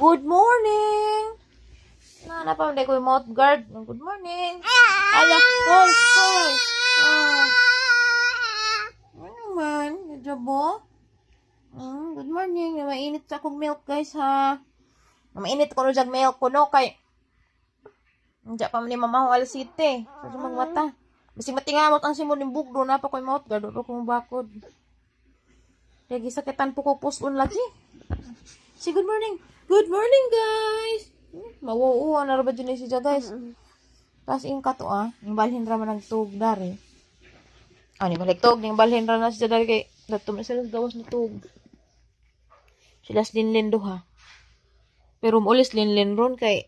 Good morning! Na pa ko yung mouth guard. Good morning! Ala, hoy! Ano naman? Medyo bo? Good morning. Mainit sa akong milk, guys, ha? Mainit ko na milk ko, no? Kay hindi pa man mamaho alas 7. Sa magmata. Basi matingamot ang simon ng bugdo na pa ko yung mouth guard. O ko bakod. Kaya gisakitan po ko post-on lagi. Say good morning. Good morning, guys. Mawuuan na ba dyan siya, guys? Tapos ingka to, yung balhin raman nagtug dari. Ni balik tug, yung balhin raman na siya dari kay datum na sila gawas na tug. Sila linlin do, ha. Pero mulis linlin ron kay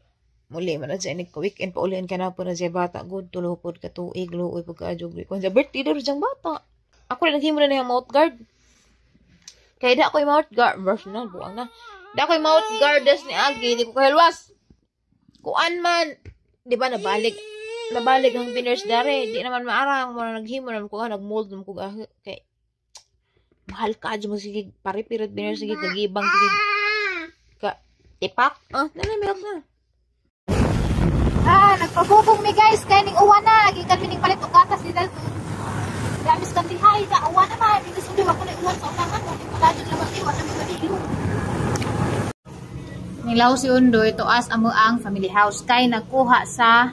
muli man na dyan weekend pa uliin ka na po na siya bata. Good, tulupod ka tuig, luoy pagka-ajog. Kung siya birthday daw siyang bata. Ako rin naghimo na yung mouth guard. Kaya da ako yung mouth guard. Brush na, buwang na. Da ako yung mouth guard ni Agi. Di ko kahalwas. Kuan man. Di ba nabalik ang piners dari. Di naman maarang. Muna naghimo naman ko nagmold naman ko kay mahal ka dyan mo sige. Paripirat piners sige. Kagibang sige. Tipak. Nalimilak na. Nagpabubong mi guys. Kaya ning uwan na. Lagi kami ning palit o gatas dito. Gamis kan dihay. Uwan na ba. Dito sundi ako na uwan sa utangan. Lagi naman iwan na mga dilo. Nilaw si Undoy to as amo ang family house. Kay nagkuha sa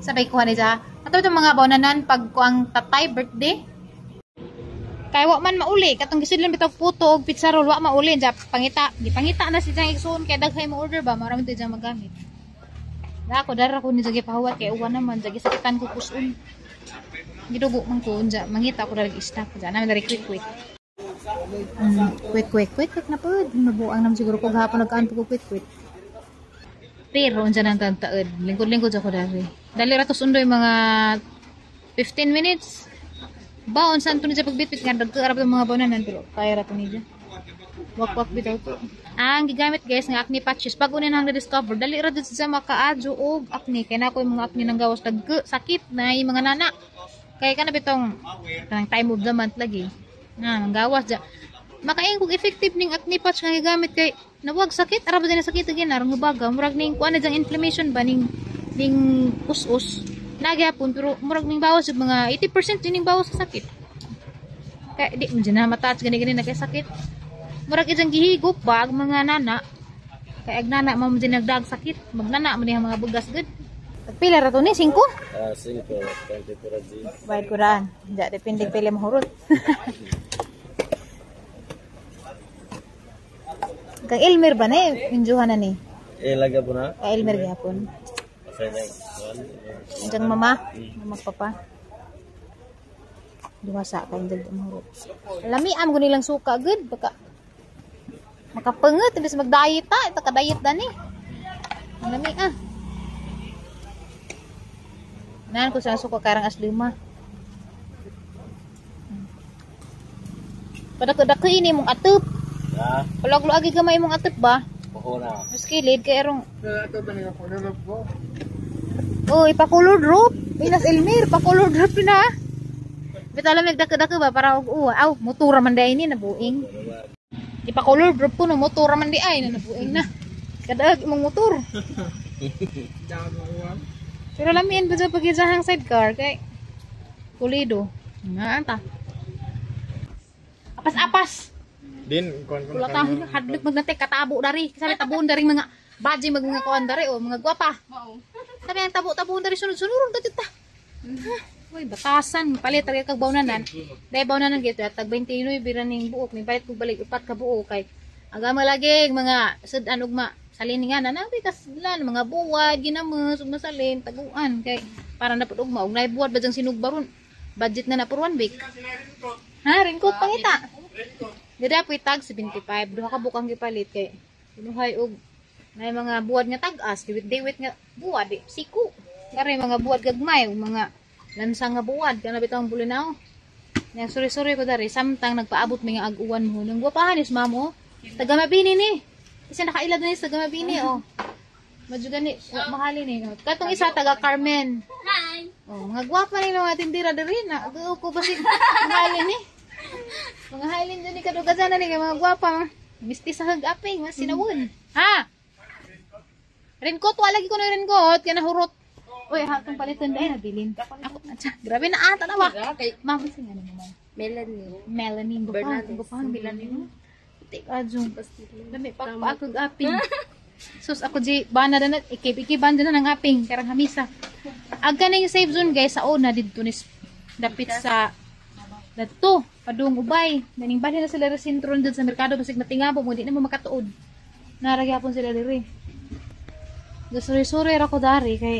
sabay kuha ni siya. Ato itong mga baunanan pag kuang tatay birthday. Kay wa man mauli. Katong gisidlan bitaw puto og pizza roll wa mauli. Diya pangita. Di pangita na si Jang igsoon kay daghay mo order ba. Marami to dyan magamit. Ako dara ko ni jagi pahuwat kay uwan naman jagi sakitan ko puson. Gidugo man ko unja mangita ko dali stop dyan namin dari quick. Quick na pod. Mabuang naman siguro ko gahapon nagkaan ko quick. Pero unja nang tantaod. Lingkod sa ko dari. Dali ratos undoy mga 15 minutes. Baon san to ni sa pagbitbit nga dagkarap ng mga bananan pero kaya ra to ni dyan. Wak bitaw to. Ang gigamit guys nga acne patches pag unin hang na-discover dali ra jud sa makaadyo og acne kay na ko yung mga acne nang gawas sakit na yung mga nana kay kana bitong kanang time of the month lagi nang gawas ja makaing kog effective ning acne patch nga gigamit kay nawag sakit ara ba din sakit again arang baga murag ning kuan na jang inflammation ba ning us nagyapon pero murag ning bawas yung mga 80% ning bawas sa sakit kay di mo na matouch gani na kay sakit. Murag isang gihigop ba ang mga nana. Kaya ag nana mo din nagdag sakit. Magnana mo mga bugas good. Pila ra to ni 5? 5, 20 pura di. Bayad ko raan. Diya depende pila mahurot. Kang Elmer ba na injuhan na ni? Laga po na? Kang Elmer gihapon. Anjang mama papa. Duwasa kang dagdag mahurot. Lamiam ko nilang suka good baka makapenget bis mag-diet ta, ka-diet dan ni. Lami Nan ko sa suka karang aslima. Pada ini mong atep. Ha? Palaglo agi gamay mong atep ba? Oo na. Muskilid kay arong. Ito ba niya ko na po? Oh, ipa-color drop. Pinas Elmir, pa-color drop na. Bitalam nagdaka-daka ba para og uwa. Aw, motora man day ni nabuing. Ipa-color drop ko no motor man di ay na nabuing na. Kadag imong motor. Pero lamin ba sa pagizahang sidecar kay pulido. Nga anta. Apas-apas. Din kon Wala ta hadlok magnatek katabo dari. Sabi tabuon dari mga baji mga kuan dari o mga gwapa. Oo. Sabi ang tabo-tabuon dari sunod-sunod ta. Uy, batasan, palit tagay kag bawnanan. Dahil bawnanan gito, tag 29 biraning buok, may palit ko balik upat ka buok kay agama lagi mga sudan ugma saliningan na kaslan mga buwad ginamus ug masalin taguan kay para na pud ugma ug nay buwad ba jang sinugbaron. Budget na for 1 week. Ha, ringkot pangita. Dira po tag 75, duha ka bukang gipalit kay binuhay og nay mga buwad nga tag-as, diwit nga buwad siku. Kare mga buwad gagmay ug mga lansang nga buwad kana bitong bulinaw. Nya sorry ko dari samtang nagpaabot mi nga ag-uwan mo nang gwapahan is mamo. Taga Mabini ni. Kasi nakailad na ni sa taga Mabini oh. Medyo gani mahali ni. Katong isa taga Carmen. Hi. Oh, mga gwapa ni mga tindira diri na. Ko ba si mahali ni. Mga halin din ni kadugazana ni mga gwapa. Misti sa hag-aping mas sinawon. Ha? Raincoat, wala lagi ko na raincoat. Kaya nahurot. Uy, hatong palitan dahil nabilin. Ako, atsa, grabe na ata na ba? Mama, singa naman. Melanie. Gupang Melanie. Tik adjong. Dami pa ako aping. Sus, ako di, bana na, ikip-ikiban na ng aping. Karang hamisa. Aga na yung safe zone, guys. Sa una, dito nis, dapit sa, dato, padung ubay. Naning bali na sila resintron dun sa merkado. Basig matingabo mo, di na mo makatuod. Naragyapon sila diri. Gasuri-suri ako dari, kay,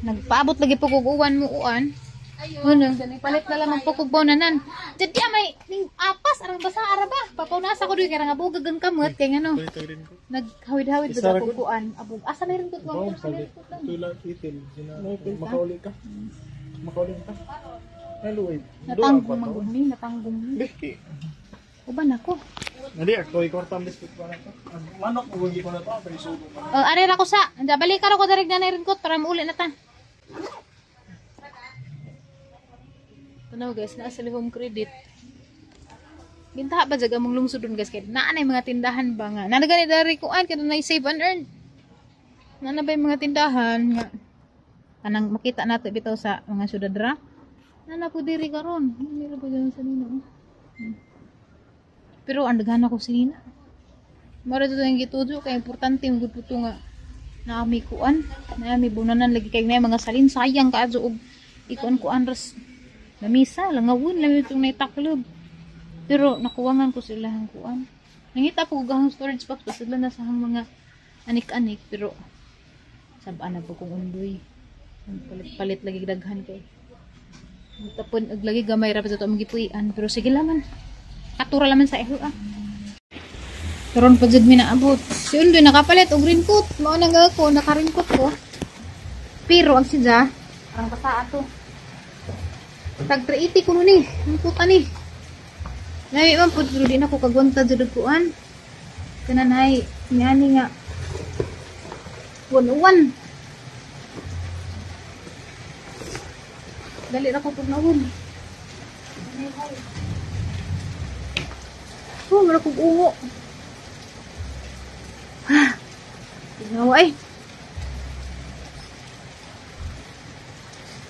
nagpaabot lagi puguguan mo uan. Ano, palit na lang ang pukugbaw na nan. Jadi may ning apas arang basa araba. Papaunasa ko diri kay nga bugag ang kamot kay ngano. Naghawid-hawid bud ako kuan. Abog asa na rin ko mo sa rin ko. Tulad itil. Makauli ka. Makauli ka. Hello. Natanggong magumi, natanggong ni. Uban ako. Nali ako ikortam biskuit pa na to. Manok mo ko na to, pero subo pa. Ari ra ko sa. Anda balik ko darig na rin ko para mauli na ta. Ano guys, nasa home credit. Gintaha ba jaga mong lungsodon guys kay naa nay mga tindahan ba nga. Nanagani dari kuan kada na save and earn. Nana ba yung mga tindahan nga kanang makita nato bitaw sa mga syudadra. Nana po diri karon. Nila po dyan sa nino. Pero ang daghan ako sinina. Mara to yung gitudo kay importante yung gud puto nga naami kuan, naami bunanan lagi kay na mga salin sayang kaadto og ikuan ras namisa langawon lang itong naitaklob. Pero nakuwangan ko sila ang kuan. Nangita po gahang storage box basta sila na sa mga anik-anik pero sabaan na po kong undoy. Palit lagi daghan kay. Tapon ag lagi gamay ra pa sa to magipuy-an pero sige laman. Katura laman sa eho ah. Karon pa jud mi naabot. Si undoy nakapalit og raincoat. Mao nang ako naka-raincoat ko. Pero ang sidya arang basa ato. Tag 380 kuno ni, ang puta ni. Nabi man pud pero di na ko kagwanta jud kuan. Kanan hay niani nga. 101. Dali ra ko pud nawon. Oh, mara kog ungo. Ha. Tingnaw ay.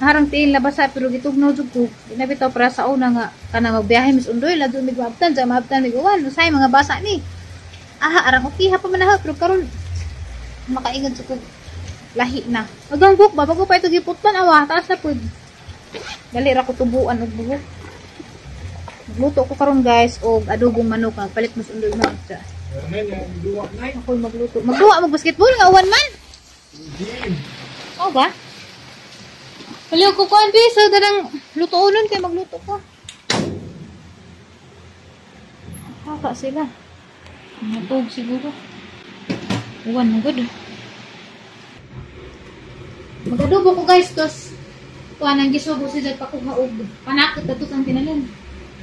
Harang tiin labasa pero gitugnaw jud ko. Dinabitaw para sa una nga kana magbiyahe mis undoy lado mig mabtan sa mabtan mig uwan usay mga basa ni. Aha arang ukiha pa manaha pero karon makaingad sa ko lahi na. Agang buk ba bago pa ito giputman awa taas na pud. Dali ra ko tubuan og buhok. Magluto ko karon guys og adobong manok nga palit mas undoy na siya. Ako magluto. Magduwa mag basketball nga uwan man. Oh ba? Paliw ko kuan piso dadang lutoonon kay magluto ko. Haka sila. Matug siguro. Uwan mo gud. Magadubo ko guys tos. Kuan ang gisubo sila pakuha og panakot ato kang tinalan.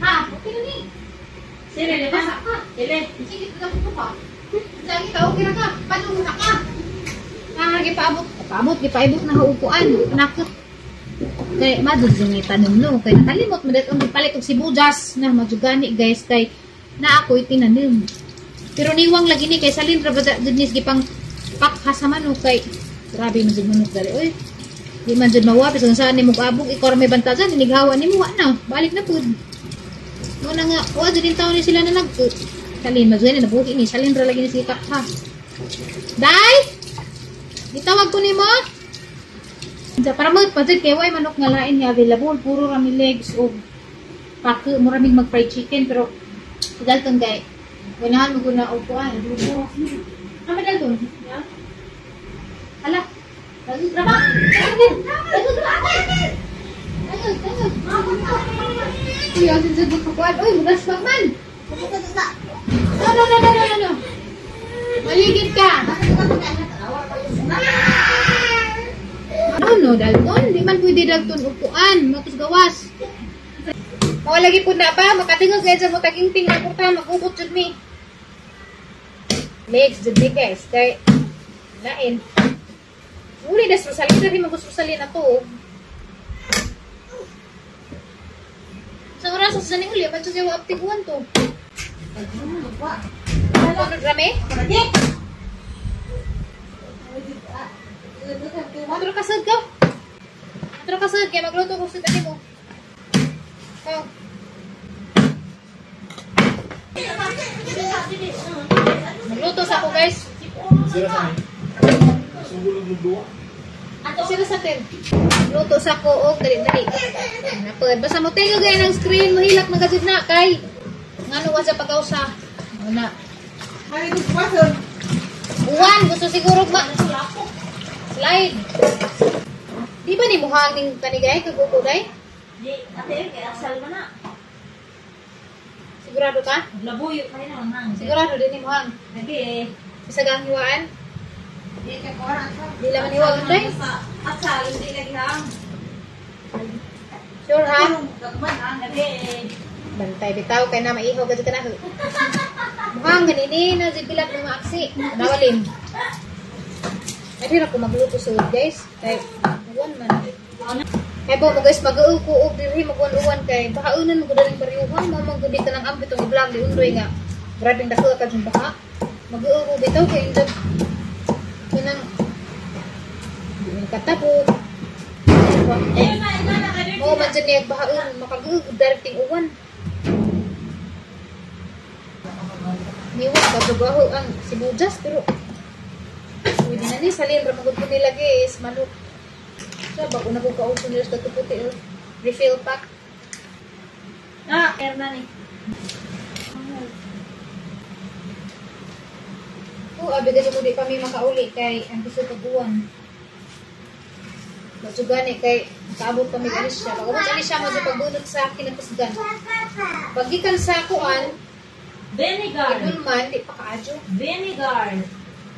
Ha, okay na ni. Sila na basa ka. Sila, sige ta ko pa. Lagi ka okay ra ka. Padung na ka. Gipaabot gipaibot na haupuan. Panakot. Kay madud yung itanom no kay nakalimot mo dito palit og sibuyas na madugani guys kay na ako itinanim pero niwang lagi ni kay salin ra bada jud gipang pakhasaman no kay grabe man jud manok dali oy di man jud mawapis kung saan nimo abog ikaw may bantagan inighawa nimo wa na balik na pud mo na nga wa jud taon ni sila na nagput salin madud ni nabuhi ni salin ra lagi ni sikap ha dai gitawag ko nimo. Para magpatid kay way manok nga lain nga available puro rami legs o pake mo raming mag fried chicken pero dalton kay ganahan mo guna og kuan dugo kami dalton hala lagi trabaho Iya din sa dito kuan oy mudas man no maligid ka no, dalton. Di man pwede dalton upuan. Matos gawas. Mao lagi po na pa. Makatingog kayo sa mutaging-ting. Nakurta, mag-ubot jud mi. Legs, jud mi guys. Kay, lain. Uli, das rosalin. Dari mag-rosalin na to. Sa oras, sa saning uli. Ba't siya waptiguan to? Ano, rame? Atro ka sad ka. Atro ka sad kaya magluto ko sa tani mo. Oh. Magluto sa ako guys. Sira sa amin. Sugulog ng duwa. Sila sa tin. Magluto sa ako og dali-dali. Napad basta mo tayo gaya ng screen mahilak na gajud na kay ngano wa sa pagkausa. Una. Uwan gusto siguro ba? Slide. Di ba ni mo hanging kanigay kagukuday? Di, ate, kaya asal mo na. Sigurado ka? Labuyo kayo naman hang. Sigurado din ni mo hang. Lagi Isa gang hiwaan? Di ka ko na asal. Di laman hiwaan day? Asal, hindi lagi hang. Sure ha? Gagman hang, lagi. Bantay bitaw kay na maihaw gajud ka na. Mukhang ganini na zibilat ng maaksi. Nawalin. Ay, hirap ko magluto sa guys. Kay, uwan man. Kaya po mo guys, mag-uog diri mag-uwan kay bahaunan mo gudaling pariyuhan. Mamagudi ka ng ambit ang i-vlog di undoy nga. Grabing dako ka dyan baka. Mag-uog bitaw kay indab. Kinang, hindi mo katapot. Oo, man dyan niya bahaun. Makag-uog darating uwan. Niwan, kababaho ang sibujas pero pwede na ni salin ramagod ko nila guys manok sa bago na ko kauso nila sa puti refill pack Air na ni. abi kasi mo di kami makauli kay ang gusto pag-uwan magsugani kay kaabot kami alis siya pag-abot alis siya mo sa pagbunot sa akin ang kasgan pag-ikan sa kuan Vinegar. man di pa kaadyo Vinegar.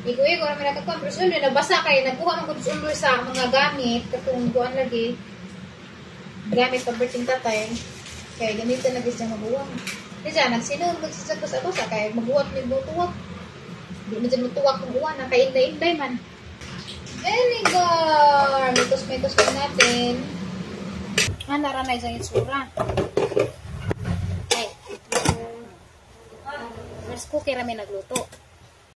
Igo-igo namin nagkakompresyon yun. Nabasa kayo. Nagkuha ng kompresyon sa mga gamit. Katong kuhaan lagi. Gamit pag-birthing tatay. Kaya gamitan na gusto mabuwang. Di siya, nagsinong magsasagpas-abasa. Kaya mabuwat may butuwak. Di mo dyan mutuwak ng uwan. Nakainday-inday man. Vinegar! Mitos-mitos ko natin. Naranay sa itsura. Ay. Mas cookie rami nagluto.